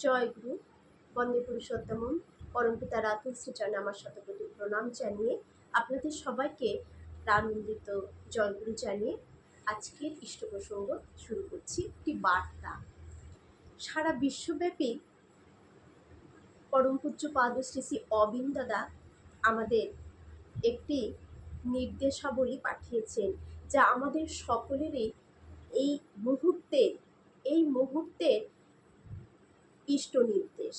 জয় গুরু, বন্দে পুরুষোত্তমম, পরমপিতা রাতুল শ্রীচরণে আমার শতকোটি প্রণাম জানিয়ে আপনাদের সবাইকে প্রাণন্দিত জয়গুরু জানিয়ে আজকের ইষ্ট প্রসঙ্গ শুরু করছি। একটি বার্তা সারা বিশ্বব্যাপী পরম পূজ্য পাদ শ্রী শ্রী অবিন্দ দাদা আমাদের একটি নির্দেশাবলী পাঠিয়েছেন, যা আমাদের সকলেরই এই মুহূর্তের ইষ্ট নির্দেশ।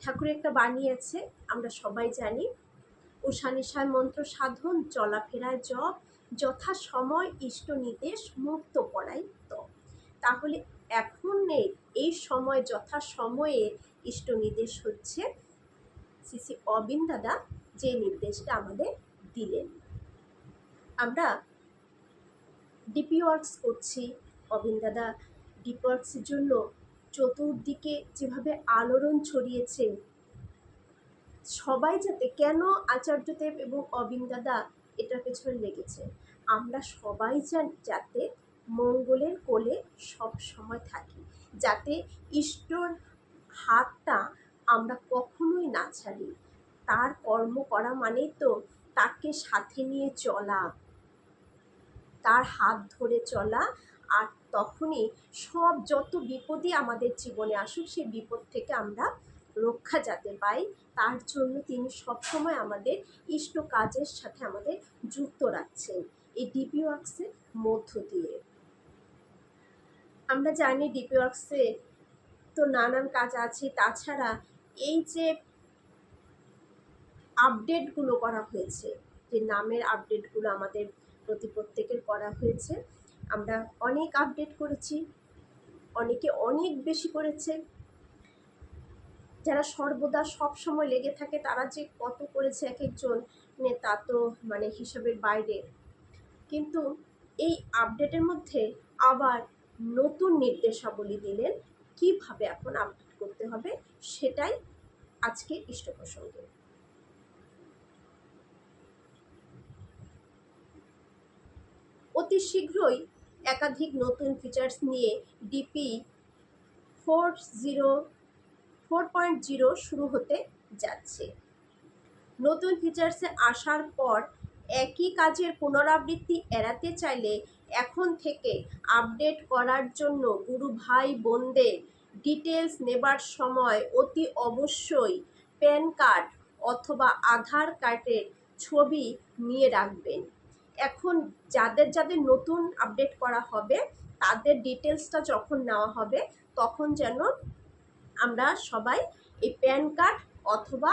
ঠাকুরের একটা বাণী আছে, আমরা সবাই জানি, উষা নিশায় মন্ত্র সাধন, চলাফেরায় জপ, যথা সময় ইষ্ট নির্দেশ, মুক্ত পড়াই তপ। তাহলে এখন এই সময় যথা সময়ে ইষ্ট নির্দেশ হচ্ছে শ্রী শ্রী অবিন্দ দাদা যে নির্দেশটা আমাদের দিলেন। আমরা ডিপি ওয়ার্কস করছি, অবিন্দ দাদা ডিপি ওয়ার্কসের জন্য চতুর্দিকে যেভাবে আলোড়ন ছড়িয়েছে, সবাই যাতে, কেন আচার্যদেব এবং অবিন্দ দাদা এটার পেছনে লেগেছে, আমরা সবাই যাতে মঙ্গলের কোলে সব সময় থাকি, যাতে ইষ্টর হাতটা আমরা কখনোই না ছাড়ি। তার কর্ম করা মানেই তো তাকে সাথে নিয়ে চলা, তার হাত ধরে চলা। আর তখনই সব যত বিপদই আমাদের জীবনে আসুক, সেই বিপদ থেকে আমরা রক্ষা যাতে পাই, তার জন্য তিনি সবসময় আমাদের ইষ্ট কাজের সাথে আমাদের যুক্ত রাখছেন এই ডিপি ওয়ার্কসের মধ্য দিয়ে। আমরা জানি ডিপি ওয়ার্কসে তো নানান কাজ আছে, তাছাড়া এই যে আপডেটগুলো করা হয়েছে, যে নামের আপডেটগুলো আমাদের প্রত্যেকের করা হয়েছে, আমরা অনেক আপডেট করেছি, অনেকে অনেক বেশি করেছে। যারা সর্বদা সব সময় লেগে থাকে তারা যে কত করেছে এক একজন, তা তো হিসাবের বাইরে। কিন্তু এই আপডেটের মধ্যে আবার নতুন নির্দেশাবলী দিলেন কিভাবে এখন আপডেট করতে হবে, সেটাই আজকে ইষ্ট প্রসঙ্গে। অতি শীঘ্রই একাধিক নতুন ফিচার্স নিয়ে ডিপি 4.0 শুরু হতে যাচ্ছে। নতুন ফিচার্সে আসার পর একই কাজের পুনরাবৃত্তি এড়াতে চাইলে এখন থেকে আপডেট করার জন্য গুরু ভাই বোনদের ডিটেলস নেবার সময় অতি অবশ্যই প্যান কার্ড অথবা আধার কার্ডের ছবি নিয়ে রাখবেন। এখন যাদের নতুন আপডেট করা হবে, তাদের ডিটেলসটা যখন নেওয়া হবে, তখন যেন আমরা সবাই এই প্যান কার্ড অথবা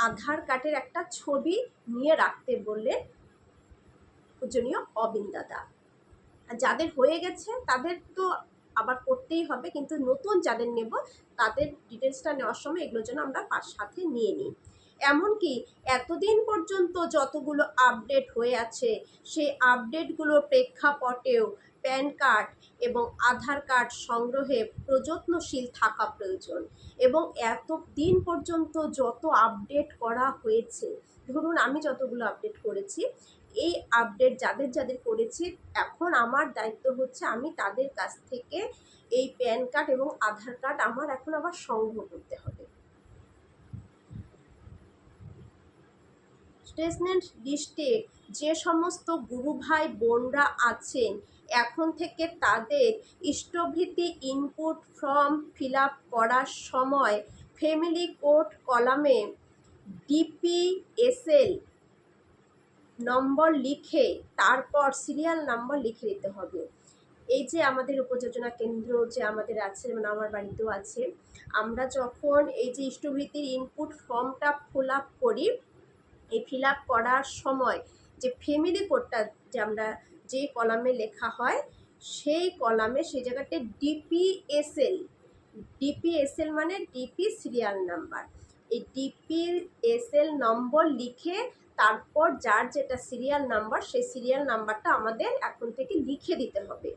আধার কার্ডের একটা ছবি নিয়ে রাখতে বললেন পূজনীয় অবিন্দ দাদা। যাদের হয়ে গেছে তাদের তো আবার করতেই হবে, কিন্তু নতুন যাদের নেব তাদের ডিটেলসটা নেওয়ার সময় এগুলো যেন আমরা সাথে নিয়ে নিই। এমনকি এতদিন পর্যন্ত যতগুলো আপডেট হয়ে আছে, সেই আপডেটগুলোর প্রেক্ষাপটেও প্যান কার্ড এবং আধার কার্ড সংগ্রহে প্রযত্নশীল থাকা প্রয়োজন। এবং এতদিন পর্যন্ত যত আপডেট করা হয়েছে, ধরুন আমি যতগুলো আপডেট করেছি, এই আপডেট যাদের করেছি, এখন আমার দায়িত্ব হচ্ছে আমি তাদের কাছ থেকে এই প্যান কার্ড এবং আধার কার্ড আমার এখন আবার সংগ্রহ করতে হবে। স্টেটমেন্ট লিস্টে যে সমস্ত গুরু ভাই বোনরা আছেন, এখন থেকে তাদের ইষ্টভৃতি ইনপুট ফর্ম ফিল আপ করার সময় ফ্যামিলি কোড কলামে ডিপিএসএল নম্বর লিখে তারপর সিরিয়াল নাম্বার লিখে দিতে হবে। এই যে আমাদের উপযোজনা কেন্দ্র যে আমাদের আছে, আমার বাড়িতেও আছে, আমরা যখন এই যে ইষ্টভৃতির ইনপুট ফর্মটা ফিল আপ করি, এই ফিল আপ করার সময় যে ফ্যামিলি কোডটা যে আমরা যে কলামে লেখা হয়, সেই কলামে সেই জায়গাতে ডিপিএসএল মানে ডিপি সিরিয়াল নাম্বার, এই ডিপিএসএল নম্বর লিখে তারপর যার যেটা সিরিয়াল নাম্বার, সেই সিরিয়াল নাম্বারটা আমাদের এখন থেকে লিখে দিতে হবে।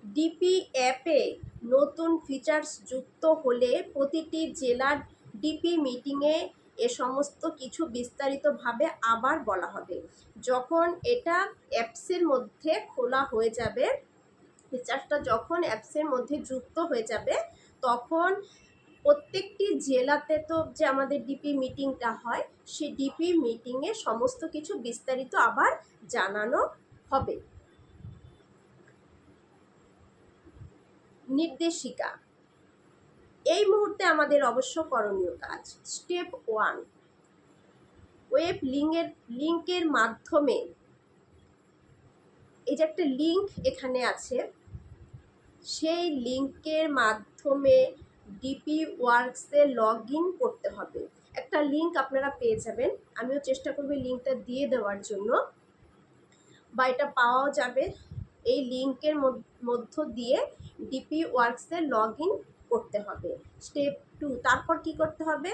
ডিপি অ্যাপে নতুন ফিচার্স যুক্ত হলে প্রতিটি জেলার ডিপি মিটিংয়ে এ সমস্ত কিছু বিস্তারিতভাবে আবার বলা হবে। যখন এটা অ্যাপসের মধ্যে খোলা হয়ে যাবে, ফিচারটা যখন অ্যাপসের মধ্যে যুক্ত হয়ে যাবে তখন প্রত্যেকটি জেলাতে তো যে আমাদের ডিপি মিটিংটা হয়, সেই ডিপি মিটিংয়ে সমস্ত কিছু বিস্তারিত আবার জানানো হবে। নির্দেশিকা। এই মুহূর্তে আমাদের অবশ্য করণীয় কাজ স্টেপ 1, ওয়েব লিঙ্কের মাধ্যমে, এই যে একটা লিঙ্ক এখানে আছে, সেই লিঙ্কের মাধ্যমে ডিপি ওয়ার্কসে লগ ইন করতে হবে। একটা লিঙ্ক আপনারা পেয়ে যাবেন, আমিও চেষ্টা করব লিঙ্কটা দিয়ে দেওয়ার জন্য, বা এটা পাওয়াও যাবে। এই লিঙ্কের মধ্য দিয়ে ডিপি ওয়ার্কসে লগ ইন করতে হবে। স্টেপ 2, তারপর কি করতে হবে,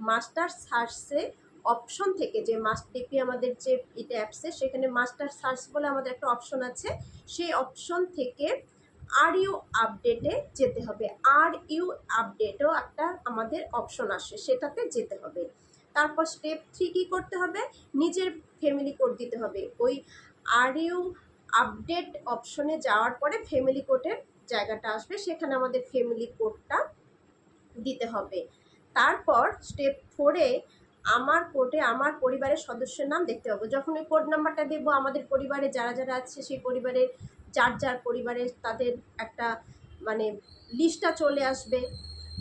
মাস্টার সার্চে অপশন থেকে, যে ডিপি আমাদের যে এটা অ্যাপসে, সেখানে মাস্টার সার্চ বলে আমাদের একটা অপশন আছে, সেই অপশন থেকে আর ইউ আপডেটে যেতে হবে। আর ইউ আপডেটও একটা আমাদের অপশন আসে, সেটাতে যেতে হবে। তারপর স্টেপ 3 কী করতে হবে, নিজের ফ্যামিলি কোড দিতে হবে। ওই আর ইউ আপডেট অপশনে যাওয়ার পরে ফ্যামিলি কোডের জায়গাটা আসবে, সেখানে আমাদের ফ্যামিলি কোডটা দিতে হবে। তারপর স্টেপ 4-এ আমার কোডে আমার পরিবারের সদস্যের নাম দেখতে হবে। যখন ওই কোড নাম্বারটা দেবো, আমাদের পরিবারে যারা যারা আছে সেই পরিবারের যার পরিবারের তাদের একটা মানে লিস্টটা চলে আসবে।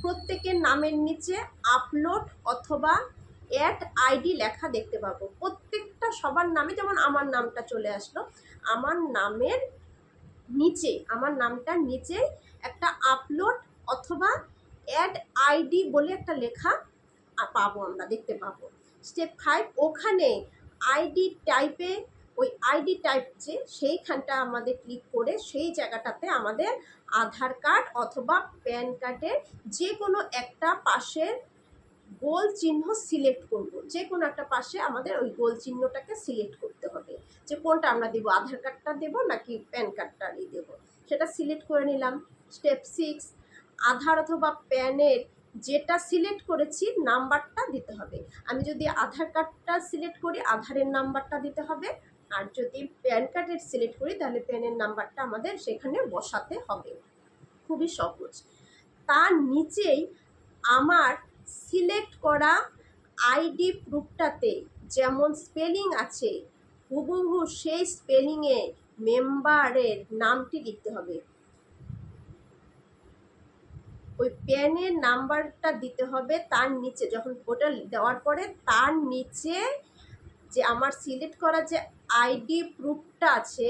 প্রত্যেকের নামের নিচে আপলোড অথবা অ্যাড আইডি লেখা দেখতে পাবো। প্রত্যেকটা সবার নামে, যেমন আমার নামটা চলে আসলো, আমার নামের নিচে, আমার নামটার নিচে একটা আপলোড অথবা অ্যাড আইডি বলে একটা লেখা পাবো, আমরা দেখতে পাবো। স্টেপ 5, ওখানে আইডি টাইপে, ওই আইডি টাইপ যে সেইখানটা আমাদের ক্লিক করে সেই জায়গাটাতে আমাদের আধার কার্ড অথবা প্যান কার্ডের যে কোনো একটা পাশের গোল চিহ্ন সিলেক্ট করব। যে কোনো একটা পাশে আমাদের ওই গোল চিহ্নটাকে সিলেক্ট করতে হবে, যে কোনটা আমরা দেবো, আধার কার্ডটা দেবো নাকি প্যান কার্ডটাই দেবো, সেটা সিলেক্ট করে নিলাম। স্টেপ 6, আধার অথবা প্যানের যেটা সিলেক্ট করেছি নাম্বারটা দিতে হবে। আমি যদি আধার কার্ডটা সিলেক্ট করি, আধারের নাম্বারটা দিতে হবে, আর যদি প্যান কার্ডের সিলেক্ট করি তাহলে প্যানের নাম্বারটা আমাদের সেখানে বসাতে হবে। খুবই সহজ। তার নিচেই আমার সিলেক্ট করা আইডি প্রুফটাতে যেমন স্পেলিং আছে, হুবহু সেই স্পেলিংয়ে মেম্বারের নামটি লিখতে হবে। ওই প্যানের নাম্বারটা দিতে হবে, তার নিচে যখন ওটা দেওয়ার পরে তার নিচে যে আমার সিলেক্ট করা যে আইডি প্রুফটা আছে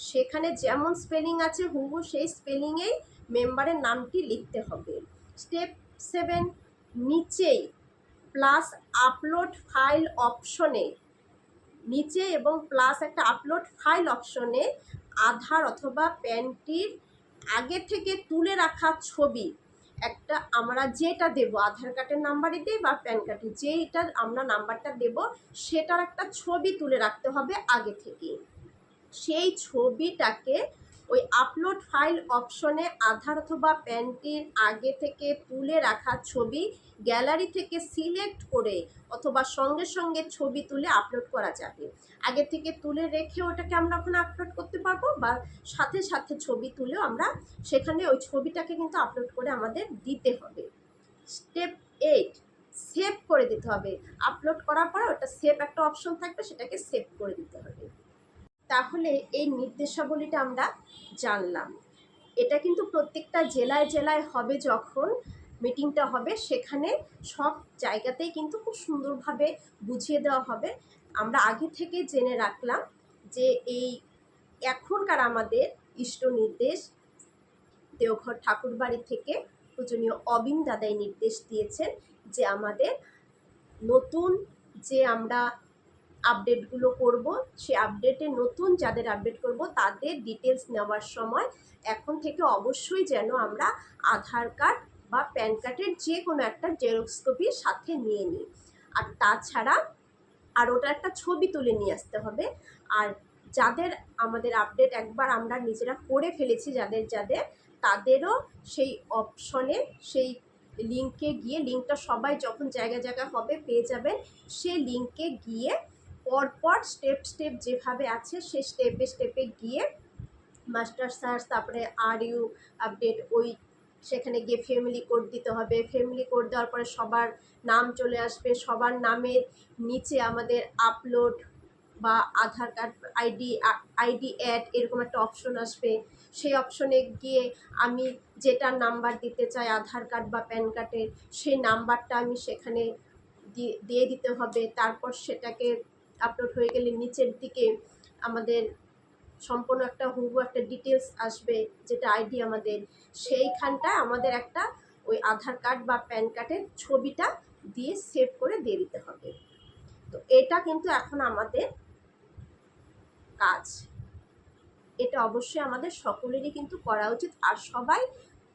সেখানে যেমন স্পেলিং আছে হুবহু সেই স্পেলিংয়েই মেম্বারের নামটি লিখতে হবে। স্টেপ 7, নিচেই প্লাস আপলোড ফাইল অপশনে, নিচে এবং প্লাস একটা আপলোড ফাইল অপশনে আধার অথবা প্যানটির আগে থেকে তুলে রাখা ছবি একটা, আমরা যেটা দেব, আধার কার্ডের নাম্বারই দিই বা প্যান কার্ডে যেটা আমরা নাম্বারটা দেব সেটার একটা ছবি তুলে রাখতে হবে আগে থেকে। সেই ছবিটাকে ওই আপলোড ফাইল অপশনে আধার অথবা প্যানটির আগে থেকে তুলে রাখা ছবি গ্যালারি থেকে সিলেক্ট করে অথবা সঙ্গে সঙ্গে ছবি তুলে আপলোড করা যাবে। আগে থেকে তুলে রেখে ওটাকে আমরা ওখানে আপলোড করতে পারবো, বা সাথে সাথে ছবি তুলেও আমরা সেখানে ওই ছবিটাকে কিন্তু আপলোড করে আমাদের দিতে হবে। স্টেপ 8, সেভ করে দিতে হবে। আপলোড করার পরে ওটা সেভ একটা অপশন থাকবে, সেটাকে সেভ করে দিতে হবে। তাহলে এই নির্দেশাবলীটা আমরা জানলাম। এটা কিন্তু প্রত্যেকটা জেলায় জেলায় হবে, যখন মিটিংটা হবে সেখানে সব জায়গাতেই কিন্তু খুব সুন্দরভাবে বুঝিয়ে দেওয়া হবে। আমরা আগে থেকে জেনে রাখলাম যে এই এখনকার আমাদের ইষ্ট নির্দেশ দেওঘর ঠাকুরবাড়ি থেকে পূজনীয় অবিন দাদাই নির্দেশ দিয়েছেন যে আমাদের নতুন যে আমরা আপডেটগুলো করব, সে আপডেটে নতুন যাদের আপডেট করব তাদের ডিটেলস নেওয়ার সময় এখন থেকে অবশ্যই যেন আমরা আধার কার্ড বা প্যান কার্ডের যে কোনো একটা জেরক্স কপি সাথে নিয়ে নিই। আর তাছাড়া আর ওটা একটা ছবি তুলে নিয়ে আসতে হবে। আর যাদের আমাদের আপডেট একবার আমরা নিজেরা করে ফেলেছি, যাদের তাদেরও সেই অপশনে, সেই লিঙ্কে গিয়ে, লিঙ্কটা সবাই যখন জায়গায় জায়গায় হবে পেয়ে যাবেন, সেই লিঙ্কে গিয়ে পরপর স্টেপ যেভাবে আছে সে স্টেপে গিয়ে মাস্টার সার্চ, তারপরে আর ইউ আপডেট, ওই সেখানে গিয়ে ফ্যামিলি কোড দিতে হবে। ফ্যামিলি কোড দেওয়ার পরে সবার নাম চলে আসবে, সবার নামের নিচে আমাদের আপলোড বা আধার কার্ড আইডি অ্যাড এরকম একটা অপশন আসবে। সেই অপশনে গিয়ে আমি যেটা নাম্বার দিতে চাই আধার কার্ড বা প্যান কার্ডের, সেই নাম্বারটা আমি সেখানে দিয়ে দিতে হবে। তারপর সেটাকে আপলোড হয়ে গেলে নিচের দিকে আমাদের সম্পূর্ণ একটা হুবহু একটা ডিটেলস আসবে, যেটা আইডি আমাদের, সেইখানটায় আমাদের একটা ওই আধার কার্ড বা প্যান কার্ডের ছবিটা দিয়ে সেভ করে দিয়ে দিতে হবে। তো এটা কিন্তু এখন আমাদের কাজ, এটা অবশ্যই আমাদের সকলেরই কিন্তু করা উচিত। আর সবাই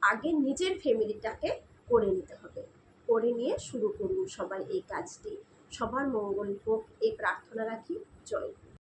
আগে নিজের ফ্যামিলিটাকে করে নিতে হবে, করে নিয়ে শুরু করুন সবাই এই কাজটি। সবার মঙ্গল হোক এই প্রার্থনা রাখি। জয়।